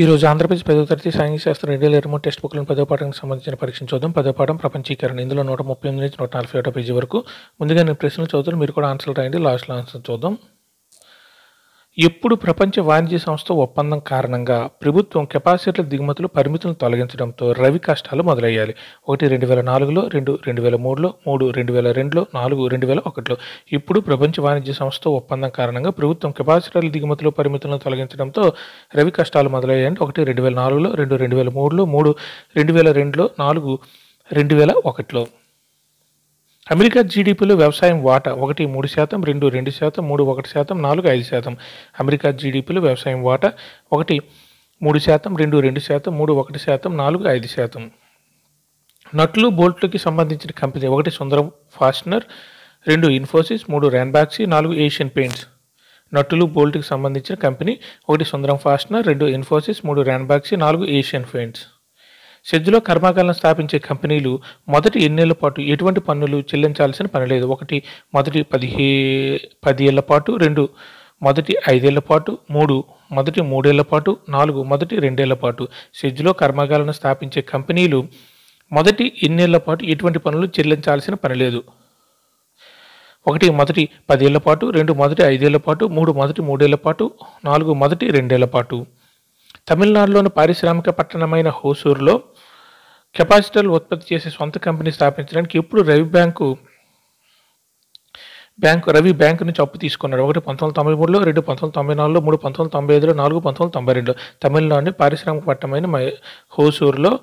ఈరోజు ఆంధ్రప్రదేశ్ 10వ తరగతి సాంఘిక శాస్త్రం 2023 టెక్స్ట్ బుక్లను 10వ పాఠానికి సంబంధించిన పరీక్షను చూద్దాం. 10వ పాఠం ప్రపంచీకరణ. ఇందులో 138 నుంచి 141 పేజీ వరకు. ముందుగా నేను ప్రశ్నలు చదువుతాను, మీరు కూడా ఆన్సర్లు రాయండి. లాస్ట్లో ఆన్సర్ చూద్దాం. ఎప్పుడు ప్రపంచ వాణిజ్య సంస్థ ఒప్పందం కారణంగా ప్రభుత్వం కెపాసిటర్ల దిగుమతులు పరిమితులను తొలగించడంతో రవి కష్టాలు మొదలయ్యాయి? 1 2004లో, 2 2003లో, 3 2002లో, 4 2001లో. ఇప్పుడు ప్రపంచ వాణిజ్య సంస్థ ఒప్పందం కారణంగా ప్రభుత్వం కెపాసిటర్ల దిగుమతులు పరిమితులను తొలగించడంతో రవి కష్టాలు మొదలయ్యాయంటే 1 2004లో, 2 2003లో, 3 2002లో, 4 2001లో. అమెరికా జీడీపీలో వ్యవసాయం వాటా 1 3%, 2 2%, 3 1%, 4 5%. అమెరికా జీడీపీలో వ్యవసాయం వాటా 1 3%, 2 2%, 3 1%, 4 5%. నట్లు బోల్ట్లకి సంబంధించిన కంపెనీ 1 సుందరం ఫాస్టనర్, 2 ఇన్ఫోసిస్, 3 ర్యాన్బాక్సీ, 4 ఏషియన్ పెయింట్స్. నట్టులు బోల్ట్కి సంబంధించిన కంపెనీ 1 సుందరం ఫాస్టనర్, 2 ఇన్ఫోసిస్, 3 ర్యాన్బాక్సీ, 4 ఏషియన్ పెయింట్స్. సెజ్లో కర్మాగారాలను స్థాపించే కంపెనీలు మొదటి ఎన్నేళ్ల పాటు ఎటువంటి పన్నులు చెల్లించాల్సిన పని లేదు? 1 మొదటి 10 ఏళ్ల పాటు, 2 మొదటి 5 ఏళ్ల పాటు, 3 మొదటి 3 ఏళ్ల పాటు, 4 మొదటి 2 ఏళ్ల పాటు. సెజ్లో కర్మాగారాలను స్థాపించే కంపెనీలు మొదటి ఎన్నేళ్ల పాటు ఎటువంటి పన్నులు చెల్లించాల్సిన పని లేదు? 1 మొదటి 10 ఏళ్ల పాటు, 2 మొదటి 5 ఏళ్ల పాటు, 3 మొదటి 3 ఏళ్ల పాటు, 4 మొదటి 2 ఏళ్ల పాటు. తమిళనాడులోని పారిశ్రామిక పట్టణమైన హోసూరులో కెపాసిటర్లు ఉత్పత్తి చేసే సొంత కంపెనీ స్థాపించడానికి ఎప్పుడు రవి బ్యాంకు నుంచి అప్పు తీసుకున్నాడు? 1 1993లో, 2 1994లో, 3 1995లో, 4 1992లో. తమిళనాడుని పారిశ్రామిక పట్టణమైన హోసూరులో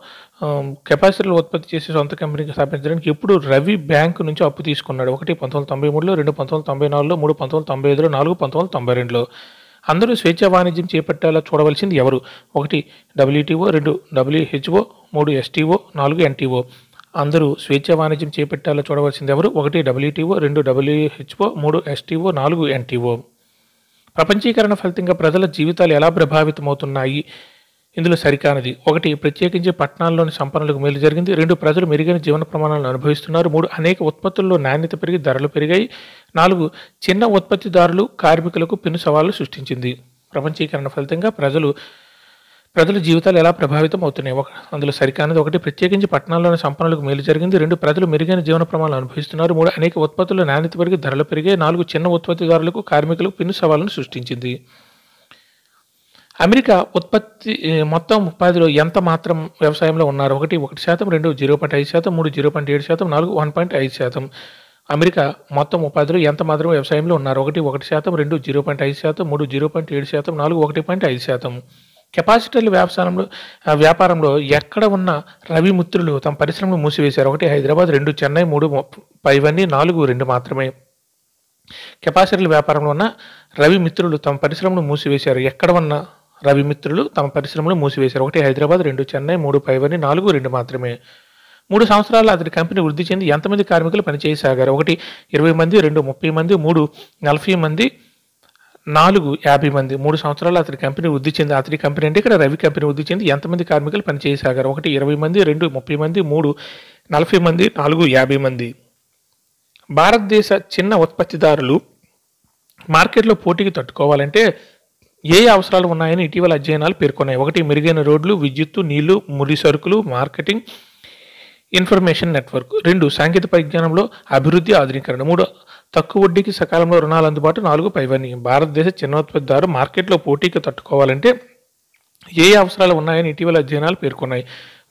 కెపాసిటర్లు ఉత్పత్తి చేసే సొంత కంపెనీ స్థాపించడానికి ఎప్పుడు రవి బ్యాంకు నుంచి అప్పు తీసుకున్నాడు? 1 1993లో, 2 1994లో, 3 1995లో, 4 1992లో. అందరూ స్వేచ్ఛా వాణిజ్యం చేపట్టేలా చూడవలసింది ఎవరు? 1 WTO, 2 WHO, 3 STO, 4 NTO. అందరూ స్వేచ్ఛా వాణిజ్యం చేపట్టేలా చూడవలసింది ఎవరు? 1 WTO, 2 WHO, 3 STO, 4 NTO. ప్రపంచీకరణ ఫలితంగా ప్రజల జీవితాలు ఎలా ప్రభావితమవుతున్నాయి? ఇందులో సరికానిది. 1 ప్రత్యేకించి పట్టణాల్లోని సంపన్నులకు మేలు జరిగింది. 2 ప్రజలు మెరుగైన జీవన ప్రమాణాలను అనుభవిస్తున్నారు. 3 అనేక ఉత్పత్తుల్లో నాణ్యత పెరిగి ధరలు పెరిగాయి. 4 చిన్న ఉత్పత్తిదారులు, కార్మికులకు పెను సవాళ్లు సృష్టించింది. ప్రపంచీకరణ ఫలితంగా ప్రజల జీవితాలు ఎలా ప్రభావితం అవుతున్నాయి? అందులో సరికానిది. 1 ప్రత్యేకించి పట్టణాల్లోని సంపన్నులకు మేలు జరిగింది. 2 ప్రజలు మెరుగైన జీవన ప్రమాణాలను అనుభవిస్తున్నారు. 3 అనేక ఉత్పత్తుల్లో నాణ్యత పెరిగి ధరలు పెరిగాయి. 4 చిన్న ఉత్పత్తిదారులకు, కార్మికులకు పెను సవాళ్లను సృష్టించింది. అమెరికా ఉత్పత్తి మొత్తం ఉపాధిలో ఎంత మాత్రం వ్యవసాయంలో ఉన్నారు? 1 1%, 2 0.5%, 3 0.7%, 4 1.5%. అమెరికా మొత్తం ఉపాధిలో ఎంత మాత్రం వ్యవసాయంలో ఉన్నారు? 1 1%, 2 0.5%, 3 0.7%, 4 1.5%. కెపాసిటర్ల వ్యాపారంలో ఎక్కడ ఉన్న రవి మిత్రులు తమ పరిశ్రమను మూసివేశారు? 1 హైదరాబాద్, 2 చెన్నై, 3 పైవన్నీ, 4 2 మాత్రమే. కెపాసిటర్ల వ్యాపారంలో ఉన్న రవి మిత్రులు తమ పరిశ్రమను మూసివేశారు. ఎక్కడ ఉన్న రవి మిత్రులు తమ పరిశ్రమను మూసివేశారు? 1 హైదరాబాద్, 2 చెన్నై, 3 పైవన్నీ, 4 2 మాత్రమే. 3 సంవత్సరాల్లో అతని కంపెనీ వృద్ధి చెంది ఎంతమంది కార్మికులు పనిచేయసాగారు? 1 20 మంది, 2 30 మంది, 3 40 మంది, 4 50 మంది. 3 సంవత్సరాల్లో అతని కంపెనీ వృద్ధి చెంది, అతని కంపెనీ అంటే ఇక్కడ రవి కంపెనీ వృద్ధి చెంది ఎంతమంది కార్మికులు పనిచేయసాగారు? 1 20 మంది, 2 30 మంది, 3 40 మంది, 4 50 మంది. భారతదేశ చిన్న ఉత్పత్తిదారులు మార్కెట్లో పోటీకి తట్టుకోవాలంటే ఏ అవసరాలు ఉన్నాయని ఇటీవల అధ్యయనాలు పేర్కొన్నాయి? 1 మెరుగైన రోడ్లు, విద్యుత్తు, నీళ్లు, ముడి సరుకులు, మార్కెటింగ్, ఇన్ఫర్మేషన్ నెట్వర్క్. 2 సాంకేతిక పరిజ్ఞానంలో అభివృద్ధి, ఆధునీకరణ. 3 తక్కువ వడ్డీకి సకాలంలో రుణాలు అందుబాటు, 4 పైవన్నీ. భారతదేశ చిన్న ఉత్పత్తిదారు మార్కెట్లో పోటీకి తట్టుకోవాలంటే ఏ అవసరాలు ఉన్నాయని ఇటీవల అధ్యయనాలు పేర్కొన్నాయి?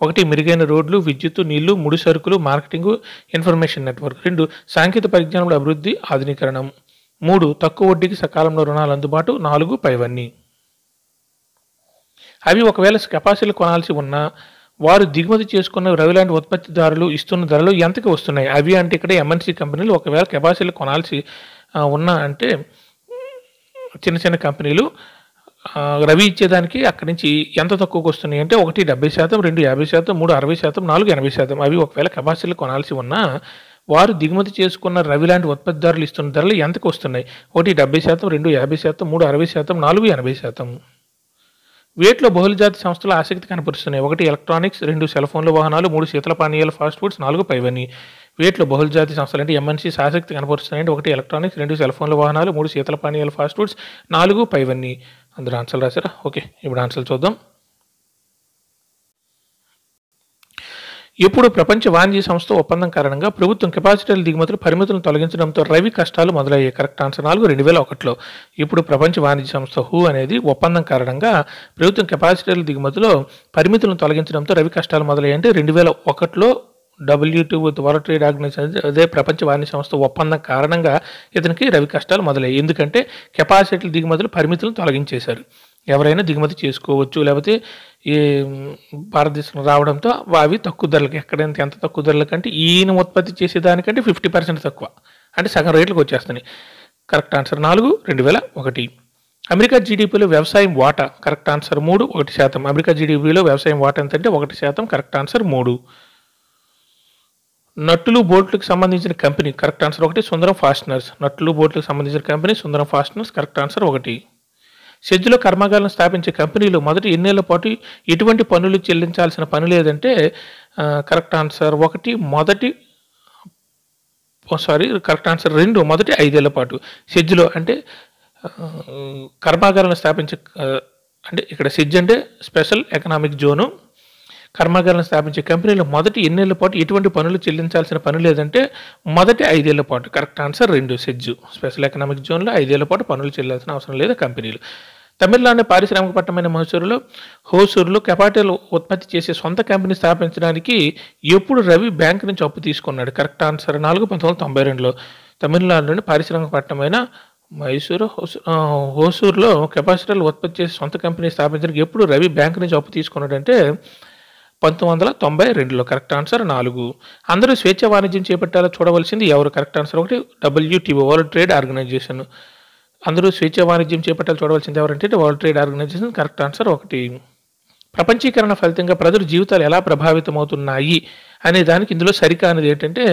1 మెరుగైన రోడ్లు, విద్యుత్తు, నీళ్లు, ముడి సరుకులు, మార్కెటింగ్, ఇన్ఫర్మేషన్ నెట్వర్క్. 2 సాంకేతిక పరిజ్ఞానంలో అభివృద్ధి, ఆధునీకరణ. 3 తక్కువ వడ్డీకి సకాలంలో రుణాలు అందుబాటు, 4 పైవన్నీ. అవి ఒకవేళ కెపాసిటీలు కొనాల్సి ఉన్నా వారు దిగుమతి చేసుకున్న రవి లాంటి ఉత్పత్తిదారులు ఇస్తున్న ధరలు ఎంతకి వస్తున్నాయి? అవి అంటే ఇక్కడ MNC కంపెనీలు ఒకవేళ కెపాసిటీలు కొనాల్సి ఉన్నా అంటే చిన్న చిన్న కంపెనీలు రవి ఇచ్చేదానికి అక్కడి నుంచి ఎంత తక్కువకు వస్తున్నాయి అంటే 1 70%, 2 50%, 3 60%, 4 80%. అవి ఒకవేళ కెపాసిటీలు కొనాల్సి ఉన్నా వారు దిగుమతి చేసుకున్న రవి లాంటి ఉత్పత్తిదారులు ఇస్తున్న ధరలు ఎంతకు వస్తున్నాయి? 1 70%, 2 50%, 3 60%, 4 80%. వీటిలో బహుళజాతి సంస్థలు ఆసక్తి కనపరుస్తున్నాయి. 1 ఎలక్ట్రానిక్స్, 2 సెల్ ఫోన్ల వాహనాలు, 3 శీతల పానీయాలు, ఫాస్ట్ ఫుడ్స్, 4 పైవన్నీ. వీటిలో బహుళజాతి సంస్థలు అంటే MNCs ఆసక్తి కనపరుస్తున్నాయంటే 1 ఎలక్ట్రానిక్స్, 2 సెల్ ఫోన్ల వాహనాలు, 3 శీతల పానీయాలు, ఫాస్ట్ ఫుడ్స్, 4 పైవన్నీ. అందరూ ఆన్సర్లు రాశారా? ఓకే, ఇప్పుడు ఆన్సర్లు చూద్దాం. ఎప్పుడు ప్రపంచ వాణిజ్య సంస్థ ఒప్పందం కారణంగా ప్రభుత్వం కెపాసిటీల దిగుమతులు పరిమితులను తొలగించడంతో రవి కష్టాలు మొదలయ్యాయి? Correct answer 4 2001లో. ఇప్పుడు ప్రపంచ వాణిజ్య సంస్థ హూ అనేది ఒప్పందం కారణంగా ప్రభుత్వం కెపాసిటీల దిగుమతిలో పరిమితులను తొలగించడంతో రవి కష్టాలు మొదలయ్యాయి అంటే 2001లో WTO వరల్డ్ ట్రేడ్ ఆర్గనైజేషన్ అదే ప్రపంచ వాణిజ్య సంస్థ ఒప్పందం కారణంగా ఇతనికి రవి కష్టాలు మొదలయ్యాయి. ఎందుకంటే కెపాసిటీల దిగుమతులు పరిమితులను తొలగించేశారు. ఎవరైనా దిగుమతి చేసుకోవచ్చు, లేకపోతే ఈ భారతదేశం రావడంతో అవి తక్కువ ధరలకు, ఎక్కడైనా ఎంత తక్కువ ధరలకు అంటే ఈయన ఉత్పత్తి చేసేదానికంటే 50% తక్కువ, అంటే సగం రేట్లకు వచ్చేస్తున్నాయి. Correct answer 4 2001. అమెరికా జీడిపిలో వ్యవసాయం వాటా? Correct answer 3 1%. అమెరికా జీడిపిలో వ్యవసాయం వాటా ఎంతంటే 1%. Correct answer 3. నట్టులు బోట్లకు సంబంధించిన కంపెనీ? కరెక్ట్ ఆన్సర్ 1 సుందరం ఫాస్టనర్స్. నట్టులు బోట్లకు సంబంధించిన కంపెనీ సుందరం ఫాస్టనర్స్. Correct answer 1. సెజ్జులో కర్మాగారాలను స్థాపించే కంపెనీలు మొదటి ఎన్నేళ్ల పాటు ఎటువంటి పన్నులు చెల్లించాల్సిన పని లేదంటే కరెక్ట్ ఆన్సర్ 1 కరెక్ట్ ఆన్సర్ 2 మొదటి 5 ఏళ్ల పాటు. సెజ్జులో అంటే కర్మాగారాలను స్థాపించే అంటే ఇక్కడ సెజ్ అంటే స్పెషల్ ఎకనామిక్ జోను. కర్మాగారాలను స్థాపించే కంపెనీలు మొదటి ఎన్నేళ్ల పాటు ఎటువంటి పనులు చెల్లించాల్సిన పని లేదంటే మొదటి 5 ఏళ్ల పాటు. Correct answer 2 SEZ. Special economic జోన్లో 5 ఏళ్ల పాటు పనులు చెల్లాల్సిన అవసరం లేదు కంపెనీలు. తమిళనాడు పారిశ్రామిక పట్టణమైన హోసూరులో కెపాసిటీలు ఉత్పత్తి చేసే సొంత కంపెనీ స్థాపించడానికి ఎప్పుడు రవి బ్యాంక్ నుంచి అప్పు తీసుకున్నాడు? Correct answer 4 1992లో. తమిళనాడులోని పారిశ్రామిక పట్టణమైన హోసూరులో కెపాసిటీలు ఉత్పత్తి చేసే సొంత కంపెనీ స్థాపించడానికి ఎప్పుడు రవి బ్యాంక్ నుంచి అప్పు తీసుకున్నాడంటే 1992లో. Correct answer 4. అందరూ స్వేచ్ఛ వాణిజ్యం చేపట్టాలో చూడవలసింది ఎవరు? Correct answer 1 WTO world trade organization. అందరూ స్వేచ్ఛ వాణిజ్యం చేపట్టాలో చూడవలసింది ఎవరంటే world trade organization. Correct answer 1. ప్రపంచీకరణ ఫలితంగా ప్రజల జీవితాలు ఎలా ప్రభావితమవుతున్నాయి అనే దానికి ఇందులో సరికానిది ఏంటంటే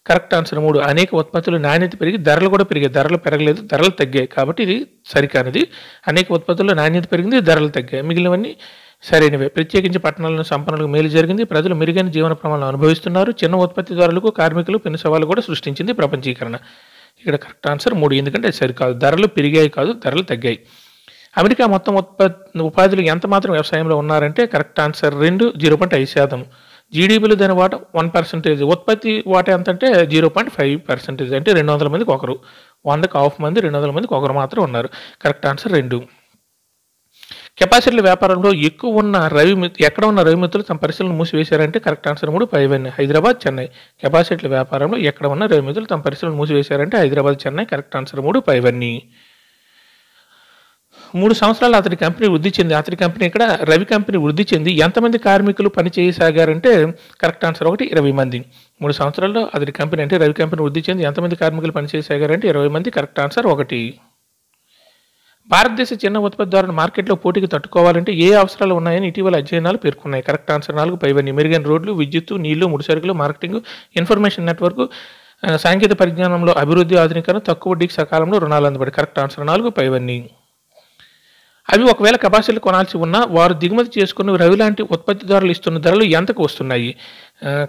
కరెక్ట్ ఆన్సర్ 3 అనేక ఉత్పత్తులు నాణ్యత పెరిగి ధరలు కూడా పెరిగాయి. ధరలు పెరగలేదు, ధరలు తగ్గాయి. కాబట్టి ఇది సరికానిది. అనేక ఉత్పత్తుల్లో నాణ్యత పెరిగింది, ధరలు తగ్గాయి. మిగిలినవన్నీ సరైనవే. ప్రత్యేకించి పట్టణాలను సంపన్నులకు మేలు జరిగింది. ప్రజలు మెరుగైన జీవన ప్రమాణాలను అనుభవిస్తున్నారు. చిన్న ఉత్పత్తిదారులకు, కార్మికులు పెను సవాలు కూడా సృష్టించింది ప్రపంచీకరణ. ఇక్కడ కరెక్ట్ ఆన్సర్ 3 ఎందుకంటే అది సరికాదు. ధరలు పెరిగాయి కాదు, ధరలు తగ్గాయి. అమెరికా మొత్తం ఉపాధులు ఎంత మాత్రం వ్యవసాయంలో ఉన్నారంటే కరెక్ట్ ఆన్సర్ 2 0.5%. జీడీపీలో దాని వాటా 1%. ఉత్పత్తి వాటా ఎంత అంటే 0.5%. అంటే 200 మందికి ఒకరు. 100కి హాఫ్ మంది, 200 మందికి ఒకరు మాత్రం ఉన్నారు. Correct answer 2. కెపాసిటీల వ్యాపారంలో ఎక్కువ ఉన్న ఎక్కడ ఉన్న రవి మిత్రులు తమ పరిశ్రమలు మూసివేశారంటే కరెక్ట్ ఆన్సర్ 3 పైవన్నీ. హైదరాబాద్, చెన్నై. కెపాసిటీల వ్యాపారంలో ఎక్కడ ఉన్న రవి మిత్రులు తమ పరిశ్రమలు మూసివేశారంటే హైదరాబాద్, చెన్నై. కరెక్ట్ ఆన్సర్ 3 పైవన్నీ. 3 సంవత్సరాలు అతని కంపెనీ వృద్ధి చెంది, అతని కంపెనీ ఇక్కడ రవి కంపెనీ వృద్ధి చెంది ఎంతమంది కార్మికులు పనిచేయసాగారంటే కరెక్ట్ ఆన్సర్ 1 20 మంది. 3 సంవత్సరాల్లో అతని కంపెనీ అంటే రవి కంపెనీ వృద్ధి చెంది ఎంతమంది కార్మికులు పనిచేయసాగారంటే 20 మంది. Correct answer 1. భారతదేశ చిన్న ఉత్పత్తిదారులు మార్కెట్లో పోటీకి తట్టుకోవాలంటే ఏ అవసరాలు ఉన్నాయని ఇటీవల అధ్యయనాలు పేర్కొన్నాయి? కరెక్ట్ ఆన్సర్ 4 పైవన్నీ. మెరుగైన రోడ్లు, విద్యుత్తు, నీళ్లు, ముడిసరుకులు, మార్కెటింగ్, ఇన్ఫర్మేషన్ నెట్వర్క్, సాంకేతిక పరిజ్ఞానంలో అభివృద్ధి, ఆధునీకరణ, తక్కువ వడ్డీకి సకాలంలో రుణాలు అందుబాటు. కరెక్ట్ ఆన్సర్ 4 పైవన్నీ. అవి ఒకవేళ కెపాసిటీలు కొనాల్సి ఉన్నా వారు దిగుమతి చేసుకుని రవి లాంటి ఉత్పత్తిదారులు ఇస్తున్న ధరలు ఎంతకు వస్తున్నాయి?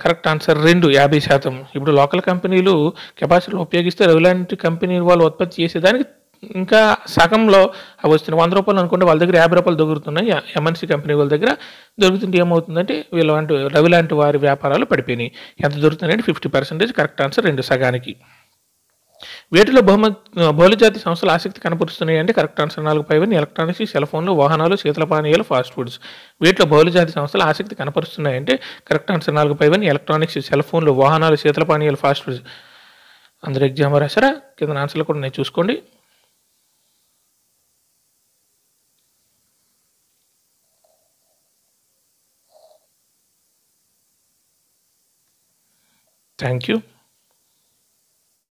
Correct answer 2 50%. ఇప్పుడు లోకల్ కంపెనీలు కెపాసిటీలు ఉపయోగిస్తే రవి లాంటి కంపెనీ వాళ్ళు ఉత్పత్తి చేసేదానికి ఇంకా సగంలో అవి వస్తున్నాయి. 100 రూపాయలు అనుకుంటే వాళ్ళ దగ్గర 50 రూపాయలు దొరుకుతున్నాయి. ఎంఎన్సీ కంపెనీ వాళ్ళ దగ్గర దొరుకుతుంటే ఏమవుతుందంటే వీళ్ళంటి రవి లాంటి వారి వ్యాపారాలు పడిపోయినాయి. ఎంత దొరుకుతున్నాయంటే 50%. కరెక్ట్ ఆన్సర్ 2 సగానికి. వేటిలో బహుళజాతి సంస్థలు ఆసక్తి కనపరుస్తున్నాయి అంటే కరెక్ట్ ఆన్సర్ 4 పైవన్నీ. ఎలక్ట్రానిక్స్, సెల్ ఫోన్లు, వాహనాలు, శీతల పానీయాలు, ఫాస్ట్ ఫుడ్స్. వీటిలో బహుళజాతి సంస్థలు ఆసక్తి కనపరుస్తున్నాయి అంటే కరెక్ట్ ఆన్సర్ 4 పైవన్నీ. ఎలక్ట్రానిక్స్, సెల్ ఫోన్లు, వాహనాలు, శీతల పానీయాలు, ఫాస్ట్ ఫుడ్స్. అందరూ ఎగ్జామ్ రాశారా? కింద ఆన్సర్లు కూడా నేను చూసుకోండి. Thank you.